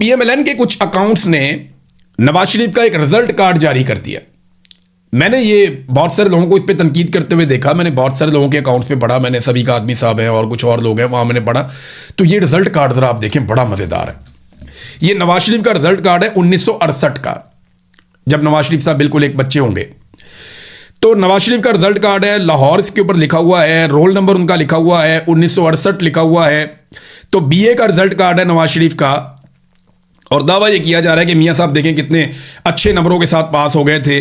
पीएमएलएन के कुछ अकाउंट्स ने नवाज शरीफ का एक रिजल्ट कार्ड जारी कर दिया। मैंने ये बहुत सारे लोगों को इस पर तनकीद करते हुए देखा, मैंने बहुत सारे लोगों के अकाउंट्स पे पढ़ा, मैंने सभी का आदमी साहब हैं और कुछ और लोग हैं वहाँ मैंने पढ़ा, तो ये रिजल्ट कार्ड ज़रा आप देखें, बड़ा मज़ेदार है। ये नवाज शरीफ का रिजल्ट कार्ड है 1968 का, जब नवाज शरीफ साहब बिल्कुल एक बच्चे होंगे। तो नवाज शरीफ का रिजल्ट कार्ड है, लाहौर इसके ऊपर लिखा हुआ है, रोल नंबर उनका लिखा हुआ है, 1968 लिखा हुआ है। तो बीए का रिजल्ट कार्ड है नवाज शरीफ का, और दावा ये किया जा रहा है कि मियां साहब देखें कितने अच्छे नंबरों के साथ पास हो गए थे।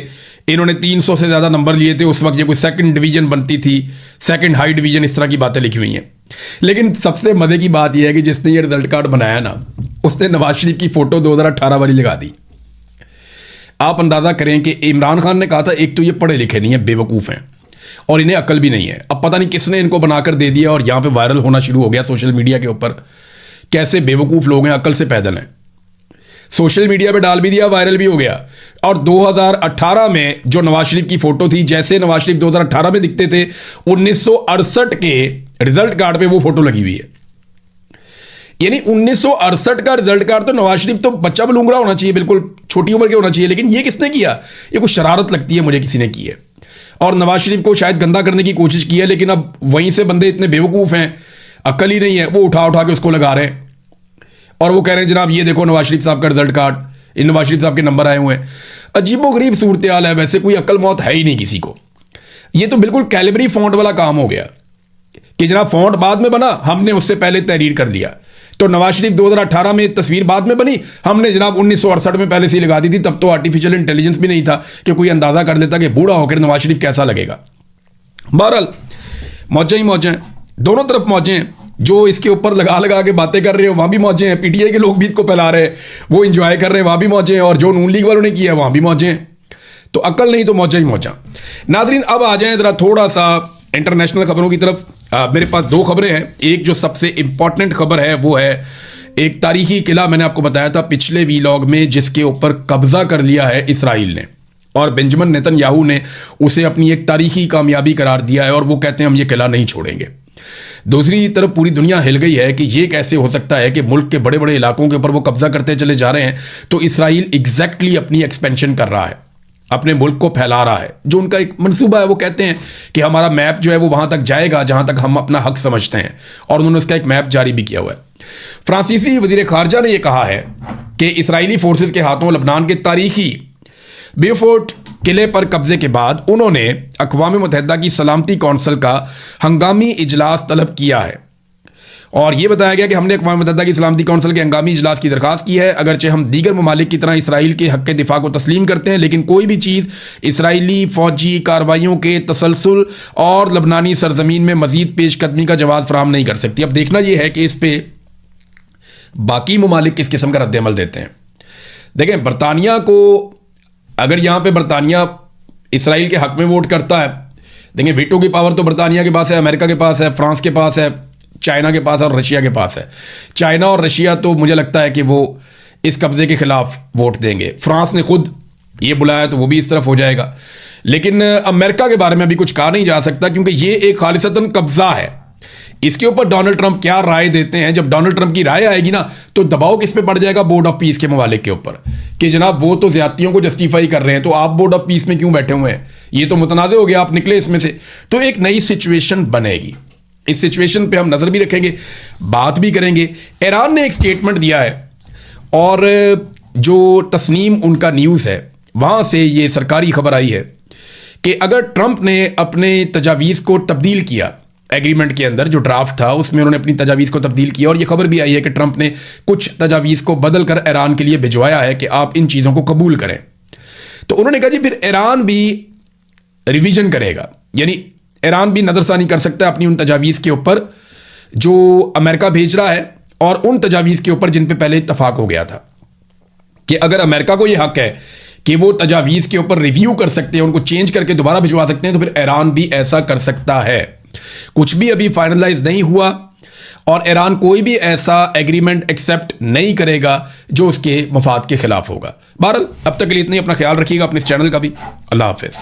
इन्होंने 300 से ज़्यादा नंबर लिए थे उस वक्त, ये कोई सेकंड डिवीजन बनती थी, सेकंड हाई डिवीजन, इस तरह की बातें लिखी हुई हैं। लेकिन सबसे मज़े की बात यह है कि जिसने ये रिजल्ट कार्ड बनाया ना, उसने नवाज शरीफ की फ़ोटो 2018 वाली लगा दी। आप अंदाज़ा करें कि इमरान खान ने कहा था एक तो ये पढ़े लिखे नहीं है, बेवकूफ़ हैं और इन्हें अकल भी नहीं है। अब पता नहीं किसने इनको बनाकर दे दिया और यहाँ पे वायरल होना शुरू हो गया सोशल मीडिया के ऊपर। कैसे बेवकूफ़ लोग हैं, अकल से पैदल हैं। सोशल मीडिया पे डाल भी दिया, वायरल भी हो गया। और 2018 में जो नवाज शरीफ की फ़ोटो थी, जैसे नवाज शरीफ 2018 में दिखते थे, 1968 के रिजल्ट कार्ड पे वो फ़ोटो लगी हुई है। यानी 1968 का रिजल्ट कार्ड, तो नवाज शरीफ तो बच्चा बलूंगरा होना चाहिए, बिल्कुल छोटी उम्र के होना चाहिए। लेकिन ये किसने किया? ये कुछ शरारत लगती है मुझे, किसी ने की है और नवाज शरीफ को शायद गंदा करने की कोशिश की है। लेकिन अब वहीं से बंदे इतने बेवकूफ़ हैं, अकल ही नहीं है, वो उठा उठा के उसको लगा रहे हैं और वो कह रहे हैं जनाब ये देखो नवाज शरीफ साहब का रिजल्ट कार्ड, इन नवाज शरीफ साहब के नंबर आए हुए हैं। अजीबोगरीब सूरत हाल है। वैसे कोई अकल मौत है ही नहीं किसी को। ये तो बिल्कुल कैलिबरी फॉन्ट वाला काम हो गया कि जनाब फॉन्ट बाद में बना, हमने उससे पहले तहरीर कर लिया। तो नवाज शरीफ 2018 में तस्वीर बाद में बनी, हमने जनाब 1968 में पहले से ही लगा दी थी। तब तो आर्टिफिशियल इंटेलिजेंस भी नहीं था कि कोई अंदाजा कर लेता कि बूढ़ा होकर नवाज शरीफ कैसा लगेगा। बहरहाल मौजें ही मौजें, दोनों तरफ मौजें हैं। जो इसके ऊपर लगा लगा के बातें कर रहे हैं वहाँ भी मौजें हैं, पीटीआई के लोग भी इसको फैला रहे हैं, वो इंजॉय कर रहे हैं, वहाँ भी मौजें हैं, और जो नून लीग वालों ने किया है वहाँ भी मौजें हैं। तो अकल नहीं तो मौजा ही मौजा। नाजरीन अब आ जाएं ज़रा थोड़ा सा इंटरनेशनल खबरों की तरफ। मेरे पास दो खबरें हैं। एक जो सबसे इंपॉर्टेंट खबर है वो है एक तारीखी किला, मैंने आपको बताया था पिछले वीलॉग में, जिसके ऊपर कब्जा कर लिया है इसराइल ने, और बेंजामिन नेतन्याहू ने उसे अपनी एक तारीखी कामयाबी करार दिया है और वो कहते हैं हम ये किला नहीं छोड़ेंगे। दूसरी तरफ पूरी दुनिया हिल गई है कि ये कैसे हो सकता है कि मुल्क के बड़े बड़े इलाकों के ऊपर वो कब्जा करते चले जा रहे हैं। तो इसराइल एग्जैक्टली अपनी एक्सपेंशन कर रहा है, अपने मुल्क को फैला रहा है। जो उनका एक मंसूबा है, वो कहते हैं कि हमारा मैप जो है वो वहां तक जाएगा जहां तक हम अपना हक समझते हैं, और उन्होंने उसका एक मैप जारी भी किया हुआ है। फ्रांसीसी वजीर खारजा ने यह कहा है कि इसराइली फोर्सेस के हाथों लबनान के तारीखी बेफोर्ट किले पर कब्जे के बाद उन्होंने अक़वाम मुत्तहिदा की सलामती कौंसिल का हंगामी इजलास तलब किया है, और यह बताया गया कि हमने अक़वाम मुत्तहिदा की सलामती कौंसिल के हंगामी इजलास की दरख्वास्त की है। अगरचे हम दीगर ममालिक की तरह इसराइल के हक़ के दिफा को तस्लीम करते हैं, लेकिन कोई भी चीज़ इसराइली फ़ौजी कार्रवाइयों के तसलसल और लबनानी सरजमीन में मज़ीद पेशकदमी का जवाब फराहम नहीं कर सकती। अब देखना यह है कि इस पर बाकी ममालिक किस किस्म का रद्द-ए-अमल देते हैं। देखें, बरतानिया को अगर यहाँ पे बरतानिया इसराइल के हक़ में वोट करता है, देखें वीटो की पावर तो बरतानिया के पास है, अमेरिका के पास है, फ्रांस के पास है, चाइना के पास है और रशिया के पास है। चाइना और रशिया तो मुझे लगता है कि वो इस कब्जे के खिलाफ वोट देंगे। फ्रांस ने खुद ये बुलाया तो वो भी इस तरफ हो जाएगा। लेकिन अमेरिका के बारे में अभी कुछ कहा नहीं जा सकता, क्योंकि ये एक खालिसतन कब्जा है। इसके ऊपर डोनाल्ड ट्रंप क्या राय देते हैं, जब डोनाल्ड ट्रंप की राय आएगी ना, तो दबाव किस पे पड़ जाएगा? बोर्ड ऑफ पीस के ममालिक के ऊपर, कि जनाब वो तो ज्यादतियों को जस्टिफाई कर रहे हैं, तो आप बोर्ड ऑफ पीस में क्यों बैठे हुए हैं? ये तो मुतनाज़ हो गया, आप निकले इसमें से। तो एक नई सिचुएशन बनेगी। इस सिचुएशन पे हम नजर भी रखेंगे, बात भी करेंगे। ईरान ने एक स्टेटमेंट दिया है, और जो तस्नीम उनका न्यूज़ है वहां से ये सरकारी खबर आई है कि अगर ट्रंप ने अपने तजावीज़ को तब्दील किया, एग्रीमेंट के अंदर जो ड्राफ्ट था उसमें उन्होंने अपनी तजावीज़ को तब्दील किया, और ये खबर भी आई है कि ट्रंप ने कुछ तजावीज़ को बदल कर ईरान के लिए भिजवाया है कि आप इन चीज़ों को कबूल करें। तो उन्होंने कहा जी फिर ईरान भी रिवीजन करेगा, यानी ईरान भी नज़रसानी कर सकता है अपनी उन तजावीज़ के ऊपर जो अमेरिका भेज रहा है, और उन तजावीज़ के ऊपर जिन पे पहले इत्तफाक हो गया था कि अगर अमेरिका को यह हक है कि वो तजावीज़ के ऊपर रिव्यू कर सकते हैं, उनको चेंज करके दोबारा भिजवा सकते हैं, तो फिर ईरान भी ऐसा कर सकता है। कुछ भी अभी फाइनलाइज नहीं हुआ, और ईरान कोई भी ऐसा एग्रीमेंट एक्सेप्ट नहीं करेगा जो उसके मफाद के खिलाफ होगा। बहरहाल अब तक के लिए इतना ही। अपना ख्याल रखिएगा, अपने इस चैनल का भी। अल्लाह हाफिज़।